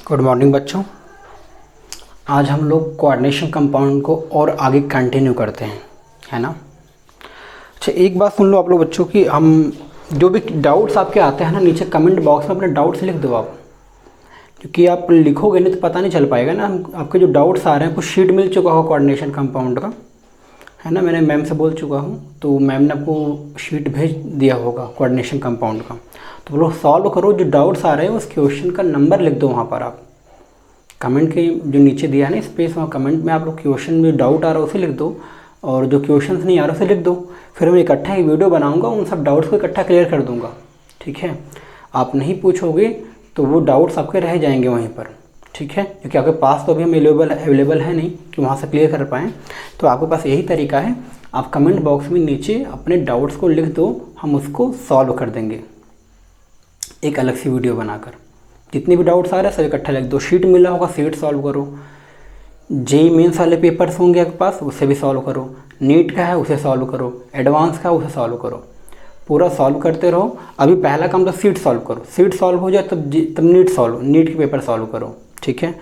Good morning बच्चों। आज हम लोग कोऑर्डिनेशन कंपाउंड को और आगे कंटिन्यू करते हैं, है ना। अच्छा, एक बात सुन लो आप लोग बच्चों की, हम जो भी डाउट्स आपके आते हैं ना, नीचे कमेंट बॉक्स में अपने डाउट्स लिख दो आप, क्योंकि आप लिखोगे नहीं तो पता नहीं चल पाएगा ना। आपके जो डाउट्स आ रहे हैं, कुछ शीट मिल चुका हो कोऑर्डिनेशन कंपाउंड का, है ना। मैंने मैम से बोल चुका हूँ, तो मैम ने आपको शीट भेज दिया होगा कोऑर्डिनेशन कंपाउंड का। तो वो लोग सॉल्व करो, जो डाउट्स आ रहे हैं उस क्वेश्चन का नंबर लिख दो वहाँ पर। आप कमेंट के जो नीचे दिया है ना स्पेस, वहाँ कमेंट में आप लोग क्वेश्चन में डाउट आ रहा है उसे लिख दो, और जो क्वेश्चन नहीं आ रहा उसे लिख दो। फिर मैं इकट्ठा एक वीडियो बनाऊँगा, उन सब डाउट्स को इकट्ठा क्लियर कर दूँगा, ठीक है। आप नहीं पूछोगे तो वो डाउट्स आपके रह जाएंगे वहीं पर, ठीक है, क्योंकि आपके पास तो अभी हम अवेलेबल है नहीं कि वहाँ से क्लियर कर पाएँ। तो आपके पास यही तरीका है, आप कमेंट बॉक्स में नीचे अपने डाउट्स को लिख दो, हम उसको सॉल्व कर देंगे एक अलग सी वीडियो बनाकर। जितने भी डाउट्स आ रहे हैं सब इकट्ठा लिख दो। शीट मिला होगा, शीट सॉल्व करो। जेई मेंस वाले पेपर्स होंगे आपके पास, उससे भी सॉल्व करो। नीट का है उसे सॉल्व करो, एडवांस का उसे सॉल्व करो, पूरा सॉल्व करते रहो। अभी पहला काम तो सीट सॉल्व करो, सीट सॉल्व हो जाए तब नीट के पेपर सॉल्व करो, ठीक है।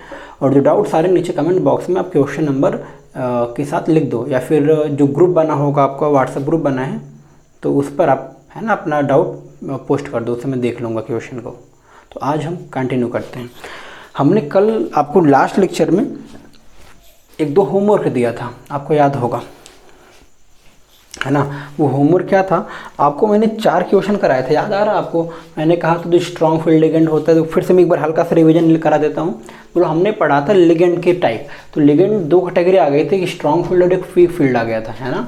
और जो डाउट सारे नीचे कमेंट बॉक्स में आप क्वेश्चन नंबर के साथ लिख दो, या फिर जो ग्रुप बना होगा आपका, व्हाट्सएप ग्रुप बना है तो उस पर आप, है ना, अपना डाउट पोस्ट कर दो, उससे मैं देख लूँगा क्वेश्चन को। तो आज हम कंटिन्यू करते हैं। हमने कल आपको लास्ट लेक्चर में एक दो होमवर्क दिया था, आपको याद होगा, है ना। वो होमवर्क क्या था, आपको मैंने 4 क्वेश्चन कराए थे, याद आ रहा है आपको। मैंने कहा तो जो स्ट्रॉन्ग फील्ड लिगेंड होता है, तो फिर से मैं एक बार हल्का सा रिवीजन करा देता हूँ। तो हमने पढ़ा था लिगेंड के टाइप। तो लिगेंड 2 कैटेगरी आ गई थी, एक स्ट्रॉन्ग फील्ड और एक वीक फील्ड आ गया था, है ना।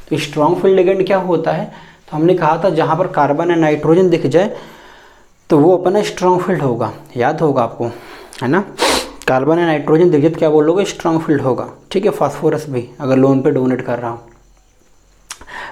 तो स्ट्रॉन्ग फील्ड लिगेंड क्या होता है, तो हमने कहा था जहाँ पर कार्बन या नाइट्रोजन दिख जाए तो वो अपना स्ट्रॉन्ग फील्ड होगा, याद होगा आपको, है ना। कार्बन या नाइट्रोजन दिख जाए तो क्या बोलोगे, स्ट्रॉन्ग फील्ड होगा, ठीक है। फास्फोरस भी अगर लोन पे डोनेट कर रहा हो।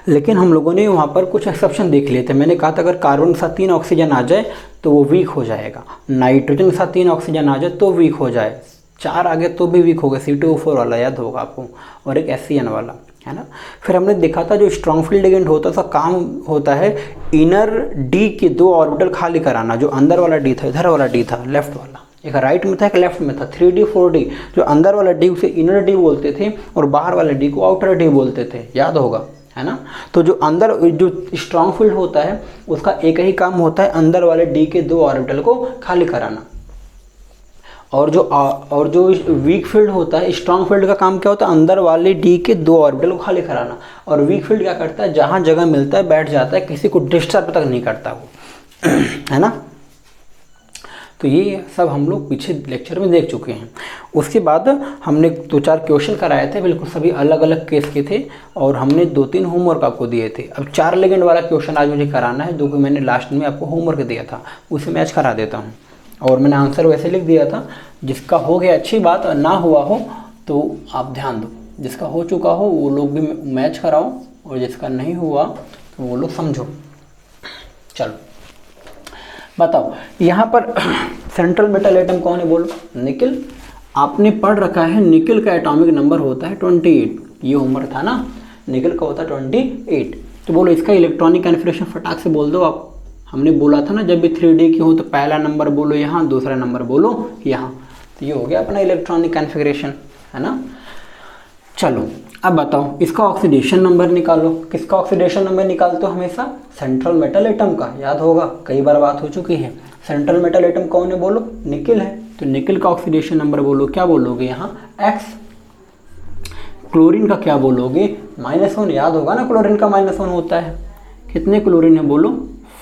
लेकिन हम लोगों ने वहाँ पर कुछ एक्सेप्शन देख लिए थे। मैंने कहा था अगर कार्बन के साथ 3 ऑक्सीजन आ जाए तो वो वीक हो जाएगा, नाइट्रोजन के साथ 3 ऑक्सीजन आ जाए तो वीक हो जाए, 4 आ गए तो भी वीक हो गया, C2O4 वाला याद होगा आपको, और एक SCN वाला, है ना। फिर हमने देखा था जो स्ट्रॉन्ग फील्ड लिगेंड होता है उसका काम होता है इनर डी के 2 ऑर्बिटल खाली कराना। जो अंदर वाला डी था, इधर वाला डी था, लेफ्ट वाला, एक राइट में था एक लेफ्ट में था, 3D 4D। जो अंदर वाला डी उसे इनर डी बोलते थे और बाहर वाला डी को आउटर डी बोलते थे, याद होगा, है ना। तो जो अंदर जो स्ट्रॉन्ग फील्ड होता है उसका एक ही काम होता है, अंदर वाले डी के 2 ऑर्बिटल को खाली कराना। और जो वीक फील्ड होता है, स्ट्रॉन्ग फील्ड का काम क्या होता है, अंदर वाले डी के 2 ऑर्बिटल को खाली कराना। और वीक फील्ड क्या करता है, जहाँ जगह मिलता है बैठ जाता है, किसी को डिस्टर्ब तक नहीं करता वो, है ना। तो ये सब हम लोग पीछे लेक्चर में देख चुके हैं। उसके बाद हमने 2-4 क्वेश्चन कराए थे, बिल्कुल सभी अलग अलग केस के थे, और हमने 2-3 होमवर्क आपको दिए थे। अब 4 लिगेंड वाला क्वेश्चन आज मुझे कराना है, जो कि मैंने लास्ट में आपको होमवर्क दिया था, उसे मैच करा देता हूँ। और मैंने आंसर वैसे लिख दिया था, जिसका हो गया अच्छी बात, और ना हुआ हो तो आप ध्यान दो, जिसका हो चुका हो वो लोग भी मैच कराओ, और जिसका नहीं हुआ तो वो लोग समझो। चलो बताओ, यहाँ पर सेंट्रल मेटल एटम कौन है बोलो, निकिल। आपने पढ़ रखा है निकिल का एटॉमिक नंबर होता है 28, ये होमवर्क था ना, निकिल का होता है 28। तो बोलो इसका इलेक्ट्रॉनिक कॉन्फ़िगरेशन फटाक से बोल दो आप। हमने बोला था ना जब भी 3D की हो तो पहला नंबर बोलो यहाँ, दूसरा नंबर बोलो यहाँ। तो ये हो गया अपना इलेक्ट्रॉनिक कॉन्फ़िगरेशन, है ना। चलो अब बताओ इसका ऑक्सीडेशन नंबर निकालो। किसका ऑक्सीडेशन नंबर निकालते हो हमेशा, सेंट्रल मेटल एटम का, याद होगा, कई बार बात हो चुकी है। सेंट्रल मेटल एटम कौन है बोलो, निकिल है। तो निकिल का ऑक्सीडेशन नंबर बोलो, क्या बोलोगे यहाँ, X। क्लोरीन का क्या बोलोगे, -1, याद होगा ना, क्लोरीन का -1 होता है। कितने क्लोरीन है बोलो,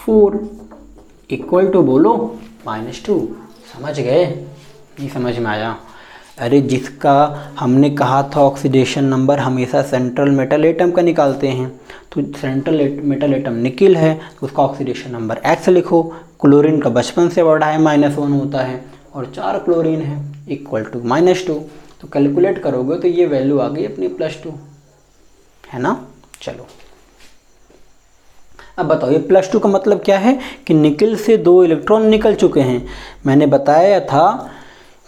4, इक्वल टू बोलो -2। समझ गए, नहीं समझ में आया। अरे जिसका हमने कहा था ऑक्सीडेशन नंबर हमेशा सेंट्रल मेटल एटम का निकालते हैं, तो सेंट्रल मेटल एटम निकिल है, तो उसका ऑक्सीडेशन नंबर X लिखो। क्लोरीन का बचपन से बढ़ा है, -1 होता है, और 4 क्लोरीन है, इक्वल टू -2। तो कैलकुलेट करोगे तो ये वैल्यू आ गई अपनी +2, है ना। चलो अब बताओ ये +2 का मतलब क्या है, कि निकिल से 2 इलेक्ट्रॉन निकल चुके हैं। मैंने बताया था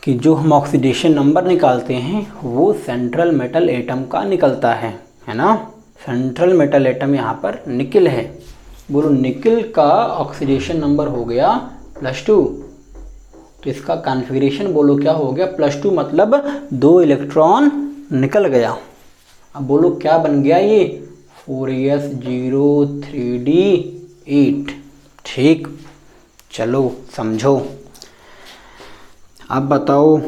कि जो हम ऑक्सीडेशन नंबर निकालते हैं वो सेंट्रल मेटल एटम का निकलता है ना। सेंट्रल मेटल एटम यहाँ पर निकिल है, बोलो निकिल का ऑक्सीडेशन नंबर हो गया +2, तो इसका कॉन्फ़िगरेशन बोलो क्या हो गया, +2 मतलब 2 इलेक्ट्रॉन निकल गया। अब बोलो क्या बन गया ये, 4s0 3d8। ठीक, चलो समझो। अब बताओ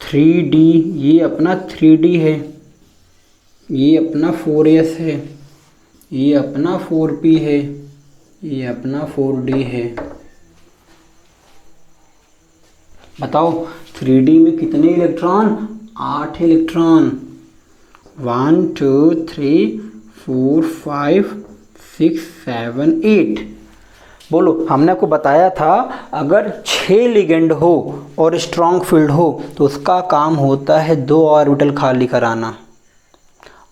3d, ये अपना 3d है, ये अपना 4s है, ये अपना 4p है, ये अपना 4d है। बताओ 3d में कितने इलेक्ट्रॉन, 8 इलेक्ट्रॉन। 1 2 3 4 5 6 7 8। बोलो हमने आपको बताया था अगर 6 लिगेंड हो और स्ट्रॉन्ग फील्ड हो तो उसका काम होता है 2 ऑर्बिटल खाली कराना,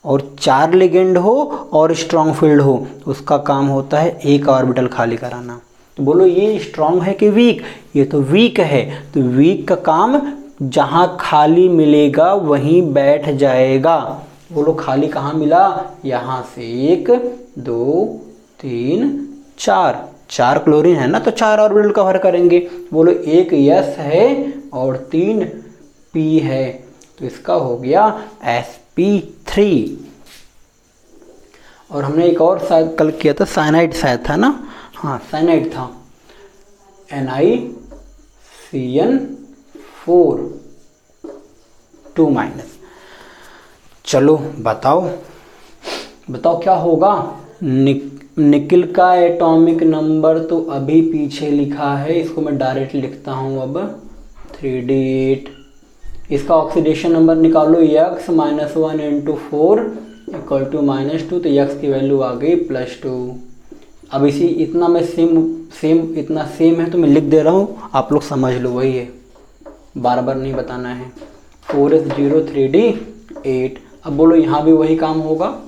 और 4 लिगेंड हो और स्ट्रॉन्ग फील्ड हो तो उसका काम होता है 1 ऑर्बिटल खाली कराना। तो बोलो ये स्ट्रॉन्ग है कि वीक, ये तो वीक है, तो वीक का काम जहाँ खाली मिलेगा वहीं बैठ जाएगा। बोलो खाली कहाँ मिला, यहाँ से 1 2 3 4, 4 क्लोरीन है ना, तो 4 ऑर्बिटल कवर करेंगे। बोलो 1 S है और 3 P है, तो इसका हो गया sp3। और हमने एक और शायद कल किया था, साइनाइड शायद था ना, हाँ साइनाइड था, NiCN4 2-। चलो बताओ क्या होगा। निकिल का एटॉमिक नंबर तो अभी पीछे लिखा है, इसको मैं डायरेक्ट लिखता हूँ अब 3d8। इसका ऑक्सीडेशन नंबर निकालो, x -1 × 4 = -2, तो x की वैल्यू आ गई +2। अब इसी इतना मैं इतना सेम है तो मैं लिख दे रहा हूँ, आप लोग समझ लो, वही है, बार बार नहीं बताना है। 4s0 3d8। अब बोलो यहाँ भी वही काम होगा।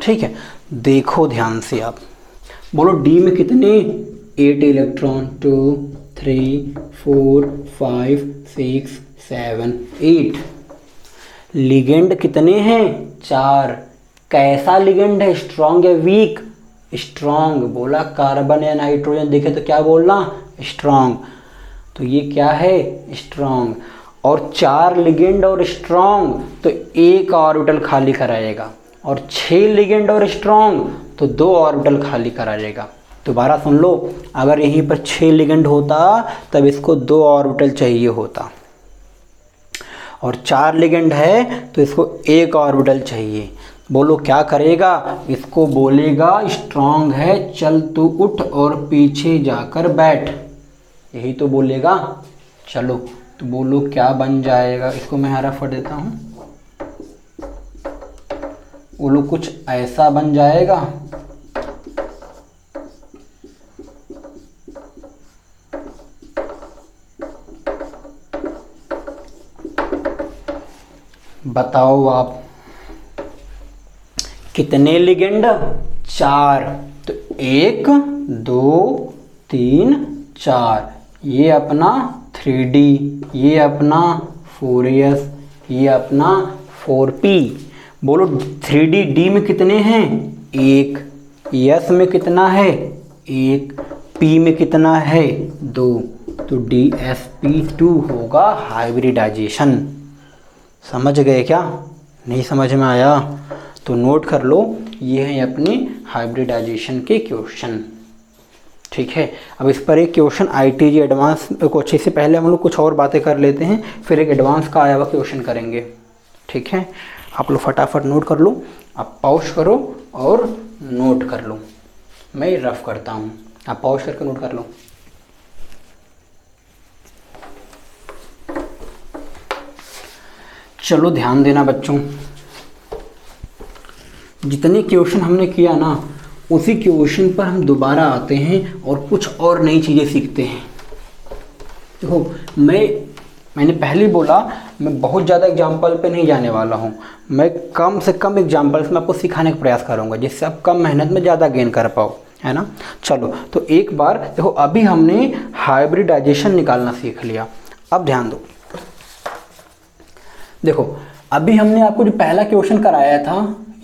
ठीक है, देखो ध्यान से आप, बोलो डी में कितने, 8 इलेक्ट्रॉन, 2 3 4 5 6 7 8। लिगेंड कितने हैं, 4। कैसा लिगेंड है, स्ट्रॉन्ग या वीक, स्ट्रॉन्ग। बोला कार्बन या नाइट्रोजन देखे तो क्या बोलना, स्ट्रॉन्ग, तो ये क्या है, स्ट्रॉन्ग। और 4 लिगेंड और स्ट्रॉन्ग तो 1 ऑर्बिटल खाली कराएगा, और 6 लिगेंड और स्ट्रॉन्ग तो 2 ऑर्बिटल खाली कराएगा। दोबारा सुन लो, अगर यहीं पर 6 लिगेंड होता तब इसको 2 ऑर्बिटल चाहिए होता, और 4 लिगेंड है तो इसको 1 ऑर्बिटल चाहिए। बोलो क्या करेगा, इसको बोलेगा स्ट्रॉन्ग है, चल तू उठ और पीछे जाकर बैठ, यही तो बोलेगा। चलो तो बोलो क्या बन जाएगा, इसको मैं हरा फट देता हूँ, बोलो कुछ ऐसा बन जाएगा। बताओ आप कितने लिगेंड, 4, तो 1 2 3 4, ये अपना 3D, ये अपना 4s, ये अपना 4p। बोलो 3D डी में कितने हैं, 1, s में कितना है, 1, p में कितना है, 2, तो DsP2 होगा हाइब्रिडाइजेशन। समझ गए क्या, नहीं समझ में आया तो नोट कर लो, ये है अपने हाइब्रिडाइजेशन के क्वेश्चन। ठीक है, अब इस पर एक क्वेश्चन ITG एडवांस कोचिंग से पहले हम लोग कुछ और बातें कर लेते हैं, फिर एक एडवांस का आया हुआ क्वेश्चन करेंगे। ठीक है, आप लोग फटाफट नोट कर लो, आप पॉज करो और नोट कर लो, मैं रफ करता हूँ, आप पॉज करके नोट कर लो। चलो ध्यान देना बच्चों, जितने क्वेश्चन हमने किया ना उसी क्वेश्चन पर हम दोबारा आते हैं और कुछ और नई चीज़ें सीखते हैं। देखो मैंने पहले बोला मैं बहुत ज़्यादा एग्जाम्पल पे नहीं जाने वाला हूँ, मैं कम से कम एग्जाम्पल्स में आपको सिखाने का प्रयास करूँगा जिससे आप कम मेहनत में ज़्यादा गेन कर पाओ, है ना। चलो तो एक बार देखो, अभी हमने हाइब्रिडाइजेशन निकालना सीख लिया। अब ध्यान दो, देखो अभी हमने आपको जो पहला क्वेश्चन कराया था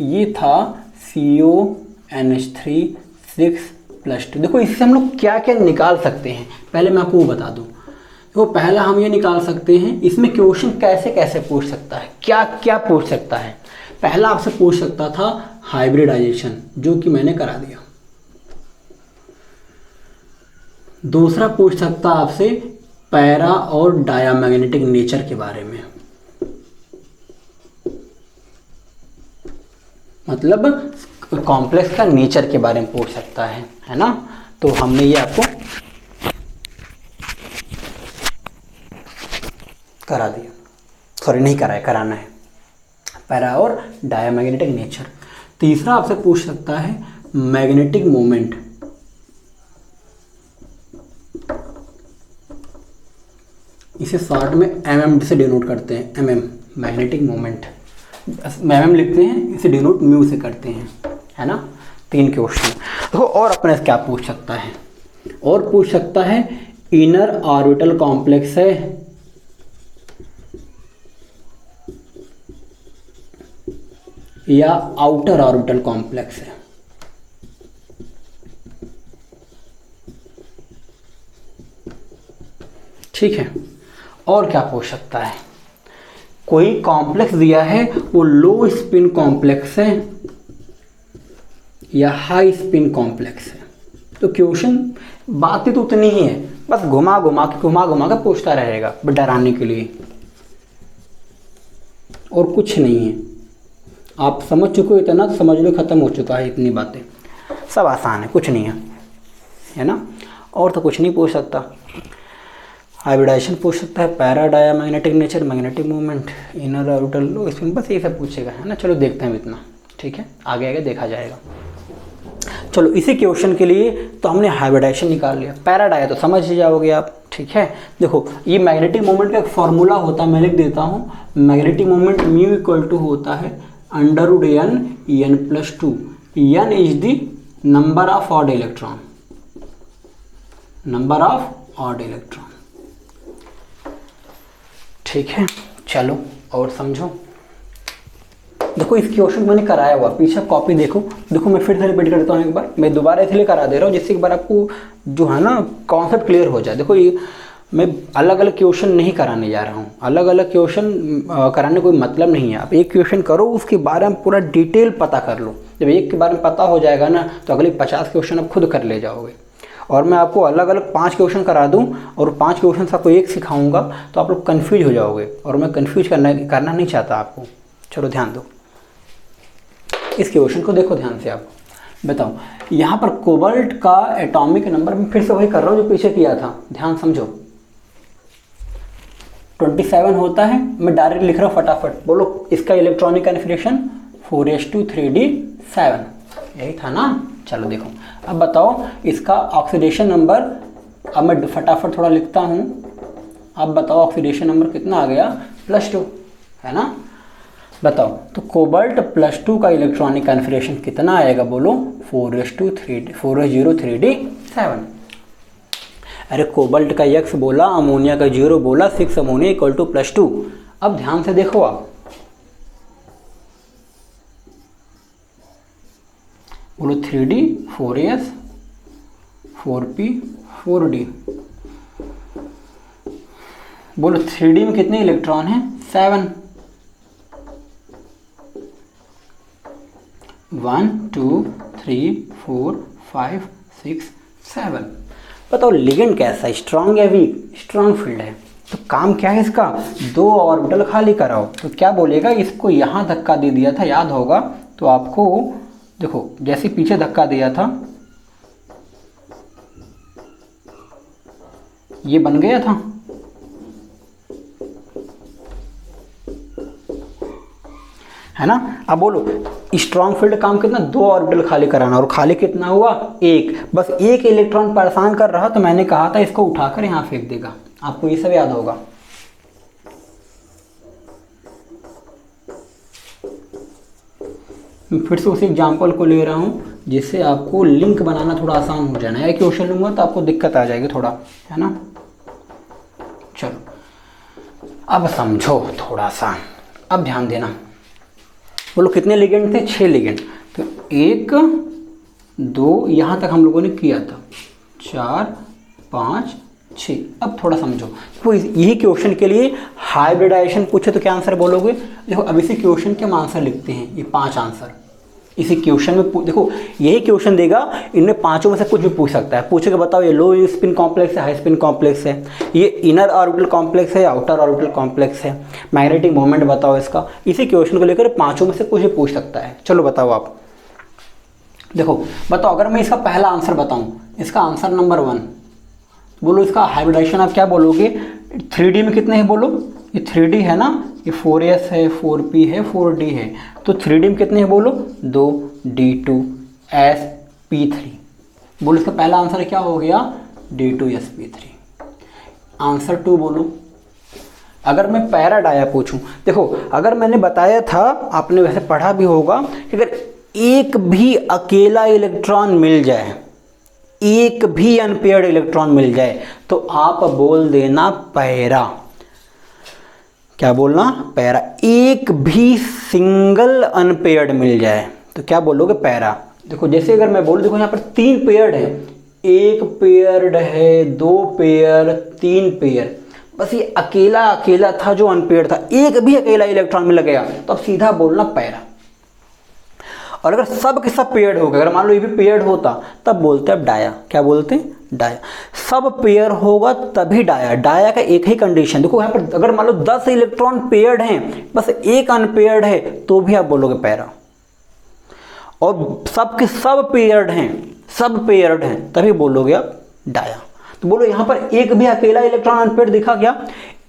ये था CONH3 6+2। देखो इससे हम लोग क्या क्या निकाल सकते हैं, पहले मैं आपको वो बता दूं। देखो पहला हम ये निकाल सकते हैं, इसमें क्वेश्चन कैसे कैसे पूछ सकता है, क्या क्या पूछ सकता है। पहला आपसे पूछ सकता था हाइब्रिडाइजेशन, जो कि मैंने करा दिया। दूसरा पूछ सकता आपसे पैरा और डायामैग्नेटिक नेचर के बारे में, मतलब कॉम्प्लेक्स का नेचर के बारे में पूछ सकता है ना। तो हमने ये आपको करा दिया, सॉरी नहीं कराया, कराना है, पैरा और डायामैग्नेटिक नेचर। तीसरा आपसे पूछ सकता है मैग्नेटिक मोमेंट, इसे शॉर्ट में mm से डिनोट करते हैं, mm मैग्नेटिक मोमेंट, mm लिखते हैं, इसे डिनोट म्यू से करते हैं, है ना। 3 क्वेश्चन। तो और अपने से क्या पूछ सकता है, और पूछ सकता है इनर ऑर्बिटल कॉम्प्लेक्स है या आउटर ऑर्बिटल कॉम्प्लेक्स है। ठीक है, और क्या पूछ सकता है, कोई कॉम्प्लेक्स दिया है वो लो स्पिन कॉम्प्लेक्स है या हाई स्पिन कॉम्प्लेक्स है। तो क्वेश्चन बातें तो उतनी ही है, बस घुमा घुमा के पूछता रहेगा डराने के लिए, और कुछ नहीं है। आप समझ चुके हो इतना, तो समझ लो खत्म हो चुका है, इतनी बातें सब आसान है, कुछ नहीं है ना। और तो कुछ नहीं पूछ सकता। हाइब्रिडाइजेशन पूछ सकता है, para diamagnetic nature, magnetic movement, inner orbital लो स्पिन, बस ये सब पूछेगा, है ना। चलो देखते हैं इतना, ठीक है, आगे आगे देखा जाएगा। चलो इसी क्वेश्चन के लिए तो हमने हाइब्रिडाइजेशन निकाल लिया, पैरा डाया तो समझ ही जाओगे आप, ठीक है। देखो ये मैग्नेटिक मोमेंट का एक फॉर्मूला होता है, मैं लिख देता हूँ। Magnetic moment mu equal to होता है √n+2। n is the number of odd electron, number of odd electron, ठीक है। चलो और समझो। देखो इस क्वेश्चन मैंने कराया हुआ, पीछे कॉपी देखो मैं फिर से रिपीट करता हूँ एक बार, मैं दोबारा इसलिए करा दे रहा हूँ जिससे एक बार आपको जो है ना कॉन्सेप्ट क्लियर हो जाए। देखो ये मैं अलग अलग क्वेश्चन नहीं कराने जा रहा हूँ, अलग अलग क्वेश्चन कराने कोई मतलब नहीं है। आप एक क्वेश्चन करो, उसके बारे में पूरा डिटेल पता कर लो। जब एक के बारे में पता हो जाएगा ना, तो अगले 50 क्वेश्चन आप खुद कर ले जाओगे। और मैं आपको अलग अलग 5 क्वेश्चन करा दूं और 5 क्वेश्चन आपको एक सिखाऊंगा, तो आप लोग कन्फ्यूज हो जाओगे, और मैं कन्फ्यूज करना नहीं चाहता आपको। चलो ध्यान दो, इस क्वेश्चन को देखो ध्यान से। आप बताओ, यहाँ पर कोबाल्ट का एटॉमिक नंबर, मैं फिर से वही कर रहा हूँ जो पीछे किया था, ध्यान समझो। 27 होता है, मैं डायरेक्ट लिख रहा हूँ फटाफट, बोलो इसका इलेक्ट्रॉनिक कन्फिग्रेशन 4s2 3d7, यही था ना। चलो देखो, अब बताओ इसका ऑक्सीडेशन नंबर, अब मैं फटाफट थोड़ा लिखता हूँ। अब बताओ ऑक्सीडेशन नंबर कितना आ गया, +2, है ना। बताओ तो कोबाल्ट +2 का इलेक्ट्रॉनिक कन्फिग्रेशन कितना आएगा, बोलो 4s03d7। अरे कोबाल्ट का X बोला, अमोनिया का 0 बोला, 6 अमोनिया इक्वल टू +2। अब ध्यान से देखो आप, बोलो 3d 4s 4p 4d, बोलो 3d में कितने इलेक्ट्रॉन हैं, 7। 1 2 3 4 5 6 7। बताओ लिगेंड कैसा है, स्ट्रांग या वीक, स्ट्रांग फील्ड है। तो काम क्या है इसका, 2 ऑर्बिटल खाली कराओ। तो क्या बोलेगा, इसको यहाँ धक्का दे दिया था, याद होगा। तो आपको देखो जैसे पीछे धक्का दिया था, ये बन गया था, है ना। अब बोलो स्ट्रॉन्ग फील्ड काम कितना, 2 ऑर्बिटल खाली कराना, और खाली कितना हुआ, 1। बस एक इलेक्ट्रॉन परेशान कर रहा, तो मैंने कहा था इसको उठाकर यहां फेंक देगा। आपको ये सब याद होगा। मैं फिर से उसी एग्जाम्पल को ले रहा हूँ जिससे आपको लिंक बनाना थोड़ा आसान हो जाना है। क्वेश्चन लूँगा तो आपको दिक्कत आ जाएगी थोड़ा, है ना। चलो अब समझो थोड़ा सा, अब ध्यान देना, बोलो कितने लिगेंड थे? 6 लिगेंड। तो 1 2 यहाँ तक हम लोगों ने किया था, 4 5 6। अब थोड़ा समझो, तो यही क्वेश्चन के लिए हाइब्रिडाइजेशन पूछे तो क्या आंसर बोलोगे? देखो अब इसी क्वेश्चन के हम आंसर लिखते हैं, ये 5 आंसर इसी क्वेश्चन में देखो यही क्वेश्चन देगा, इनमें पांचों में से कुछ भी पूछ सकता है। पूछेगा बताओ ये लो स्पिन कॉम्प्लेक्स है, हाई स्पिन कॉम्प्लेक्स है, ये इनर ऑर्बिटल कॉम्प्लेक्स है, आउटर ऑर्बिटल कॉम्प्लेक्स है, मैग्नेटिक मोमेंट बताओ इसका। इसी क्वेश्चन को लेकर पांचों में से कुछ भी पूछ सकता है। चलो बताओ आप, देखो बताओ अगर मैं इसका पहला आंसर बताऊं, इसका आंसर नंबर 1, बोलो इसका हाइब्रिडाइजेशन आप क्या बोलोगे? 3D में कितने हैं बोलो? ये 3D है ना, ये 4s है, 4p है, 4d है, तो 3D में कितने हैं बोलो? 2d2sp3। बोलो इसका पहला आंसर क्या हो गया? d2sp3। आंसर 2 बोलो। अगर मैं पैरा डाया पूछूं, देखो अगर मैंने बताया था, आपने वैसे पढ़ा भी होगा कि अगर एक भी अकेला इलेक्ट्रॉन मिल जाए, एक भी अनपेयर्ड इलेक्ट्रॉन मिल जाए, तो आप बोल देना पैरा। क्या बोलना? पैरा। एक भी सिंगल अनपेयर्ड मिल जाए तो क्या बोलोगे? पैरा। देखो जैसे अगर मैं बोलूं, देखो यहाँ पर 3 पेयर्ड है, 1 पेयर्ड है, 2 पेयर, 3 पेयर, बस ये अकेला अकेला था जो अनपेयर्ड था, एक भी अकेला इलेक्ट्रॉन मिल गया तो अब सीधा बोलना पैरा। और अगर सब के सब पेयर्ड हो गए, अगर मान लो ये भी पेयर्ड होता, तब बोलते हैं डाया। क्या बोलते हैं? डाया। सब पेयर होगा तभी डाया। डाया का एक ही कंडीशन, देखो यहाँ पर अगर मान लो 10 इलेक्ट्रॉन पेयर्ड हैं, बस एक अनपेयर्ड है, तो भी आप बोलोगे पैरा। और सब के सब पेयर्ड हैं, सब पेयर्ड हैं, तभी बोलोगे आप डाया। तो बोलो यहाँ पर एक भी अकेला इलेक्ट्रॉन अनपेयर्ड दिखा क्या?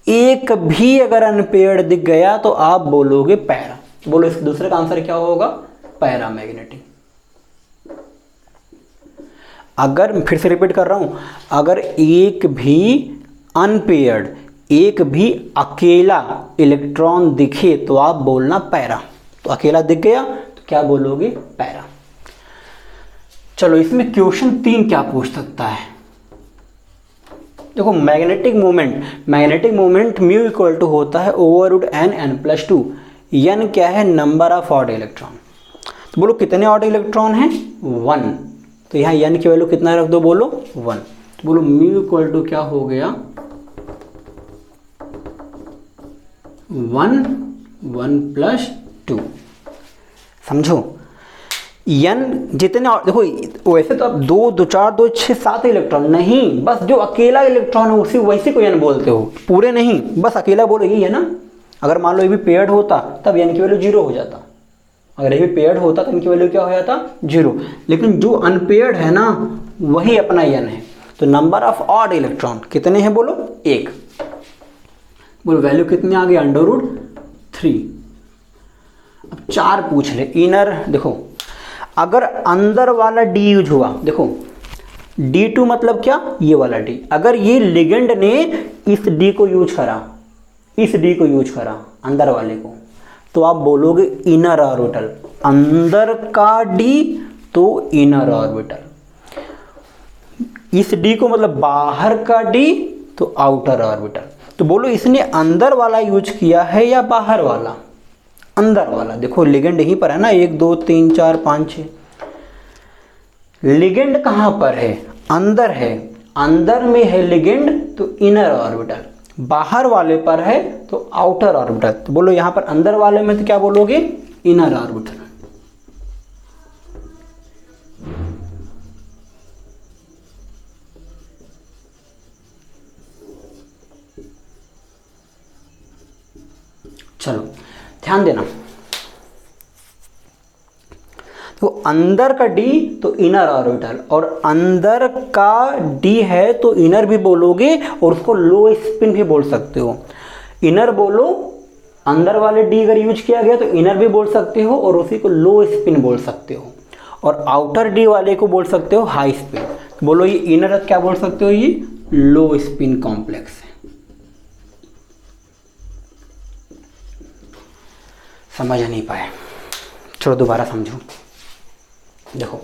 एक भी अगर अनपेयर्ड दिख गया तो आप बोलोगे पैरा। तो बोलो इस दूसरे का आंसर क्या होगा? पैरामैग्नेटिक। अगर फिर से रिपीट कर रहा हूं, अगर एक भी अनपेयर्ड, एक भी अकेला इलेक्ट्रॉन दिखे तो आप बोलना पैरा। तो अकेला दिख गया तो क्या बोलोगे? पैरा। चलो इसमें क्वेश्चन 3 क्या पूछ सकता है? देखो magnetic moment mu equal to होता है ओवर रूट n+2। n क्या है? Number of odd electron. तो बोलो कितने ऑड इलेक्ट्रॉन हैं? 1। तो यहाँ n की वैल्यू कितना रख दो? बोलो 1। तो बोलो म्यू इक्वल टू क्या हो गया? 1 1+2। समझो n जितने, देखो वैसे तो अब 2 2 4 2 6 7 इलेक्ट्रॉन नहीं, बस जो अकेला इलेक्ट्रॉन है उसी वैसे को n बोलते हो, पूरे नहीं, बस अकेला बोलो, यही है ना। अगर मान लो ये भी पेयर्ड होता तब n की वैल्यू 0 हो जाता, अगर ये भी पेयर्ड होता तो इनकी वैल्यू क्या हो जाता? 0। लेकिन जो अनपेयर्ड है ना वही अपना n है। तो नंबर ऑफ ऑड इलेक्ट्रॉन कितने हैं बोलो? 1। बोलो वैल्यू कितनी आ गई? √3। अब 4 पूछ ले। इनर, देखो अगर अंदर वाला d यूज हुआ, देखो D2 मतलब क्या? ये वाला d। अगर ये लिगेंड ने इस d को यूज करा, इस d को यूज करा अंदर वाले को, तो आप बोलोगे इनर ऑर्बिटल। अंदर का d तो इनर ऑर्बिटल, इस d को मतलब बाहर का d तो आउटर ऑर्बिटल। तो बोलो इसने अंदर वाला यूज किया है या बाहर वाला? अंदर वाला। देखो लिगेंड यहीं पर है ना, 1 2 3 4 5 6। लिगेंड कहां पर है? अंदर है। अंदर में है लिगेंड तो इनर ऑर्बिटल, बाहर वाले पर है तो आउटर ऑर्बिटल। तो बोलो यहां पर अंदर वाले में तो क्या बोलोगे? Inner orbital. चलो ध्यान देना, तो अंदर का d तो इनर ऑर्बिटल, और अंदर का d है तो इनर भी बोलोगे और उसको लो स्पिन भी बोल सकते हो। इनर बोलो, अंदर वाले d अगर यूज किया गया तो इनर भी बोल सकते हो और उसी को लो स्पिन बोल सकते हो, और आउटर d वाले को बोल सकते हो हाई स्पिन। तो बोलो ये इनर क्या बोल सकते हो? ये लो स्पिन कॉम्प्लेक्स है। समझ नहीं पाए? चलो दोबारा समझो। देखो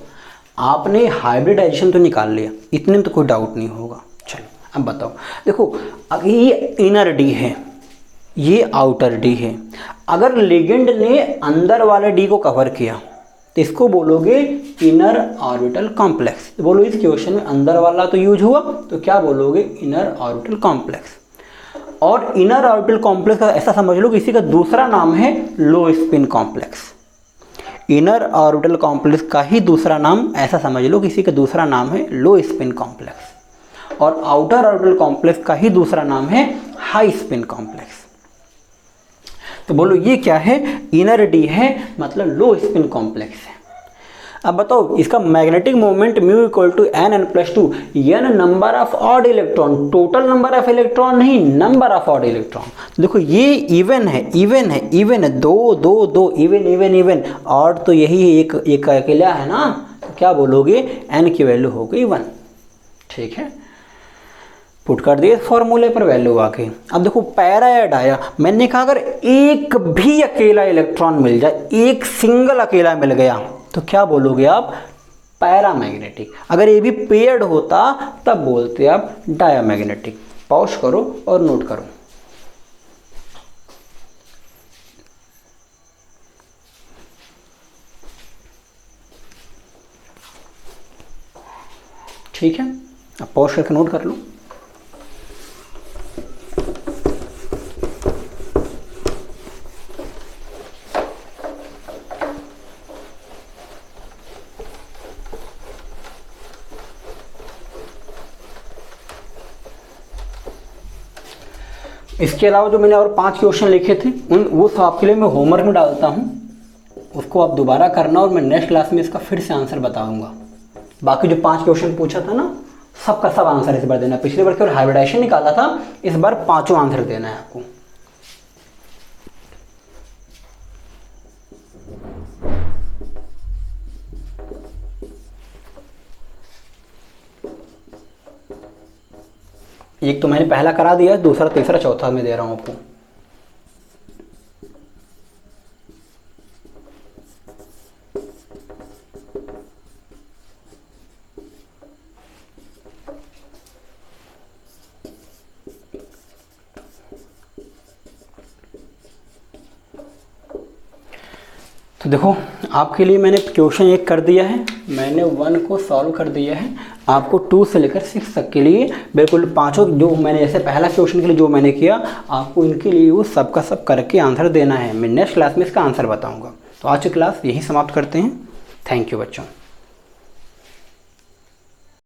आपने हाइब्रिडाइजेशन तो निकाल लिया, इतने में तो कोई डाउट नहीं होगा। चलो अब बताओ, देखो अब ये इनर डी है, ये आउटर डी है। अगर लिगेंड ने अंदर वाले डी को कवर किया तो इसको बोलोगे इनर ऑर्बिटल कॉम्प्लेक्स। तो बोलो इस क्वेश्चन में अंदर वाला तो यूज हुआ, तो क्या बोलोगे इनर ऑर्बिटल कॉम्प्लेक्स। और इनर ऑर्बिटल कॉम्प्लेक्स का ऐसा समझ लो कि इसी का दूसरा नाम है लो spin complex. Inner orbital complex का ही दूसरा नाम ऐसा समझ लो कि इसी का दूसरा नाम है लो स्पिन कॉम्प्लेक्स। और आउटर ऑर्बिटल कॉम्प्लेक्स का ही दूसरा नाम है हाई स्पिन कॉम्प्लेक्स। तो बोलो ये क्या है, इनर डी है, मतलब लो स्पिन कॉम्प्लेक्स है। अब बताओ इसका magnetic moment mu equal to n+2, n number of odd electron, total number of electron नहीं, नंबर ऑफ ऑड इलेक्ट्रॉन। देखो ये इवन है, इवन है, इवन है, 2 2 2, इवन इवन इवन। ऑड तो यही है, एक अकेला है ना, तो क्या बोलोगे n की वैल्यू हो गई 1। ठीक है, पुट कर दिए फॉर्मूले पर वैल्यू आके। अब देखो पैरा या डाया, मैंने कहा अगर एक भी अकेला इलेक्ट्रॉन मिल जाए, एक सिंगल अकेला मिल गया, तो क्या बोलोगे आप, पैरामैग्नेटिक। अगर ये भी पेयर्ड होता तब बोलते आप डायामैग्नेटिक। पॉज करो और नोट करो। ठीक है, अब पॉज करके नोट कर लो। इसके अलावा जो मैंने और 5 क्वेश्चन लिखे थे वो सब आपके लिए मैं होमवर्क में डालता हूँ, उसको आप दोबारा करना और मैं नेक्स्ट क्लास में इसका फिर से आंसर बताऊंगा। बाकी जो 5 क्वेश्चन पूछा था ना, सबका सब आंसर इस बार देना है। पिछले बार केवल हाइब्रिडाइजेशन निकाला था, इस बार 5 आंसर देना है आपको। एक तो मैंने पहला करा दिया, दूसरा तीसरा चौथा में दे रहा हूं आपको। तो देखो आपके लिए मैंने क्वेश्चन 1 कर दिया है, मैंने 1 को सॉल्व कर दिया है। आपको 2 से लेकर 6 तक के लिए बिल्कुल 5 जो मैंने जैसे पहला क्वेश्चन के लिए जो मैंने किया, आपको इनके लिए वो सब का सब करके आंसर देना है। मैं नेक्स्ट क्लास में इसका आंसर बताऊंगा। तो आज की क्लास यही समाप्त करते हैं। थैंक यू बच्चों।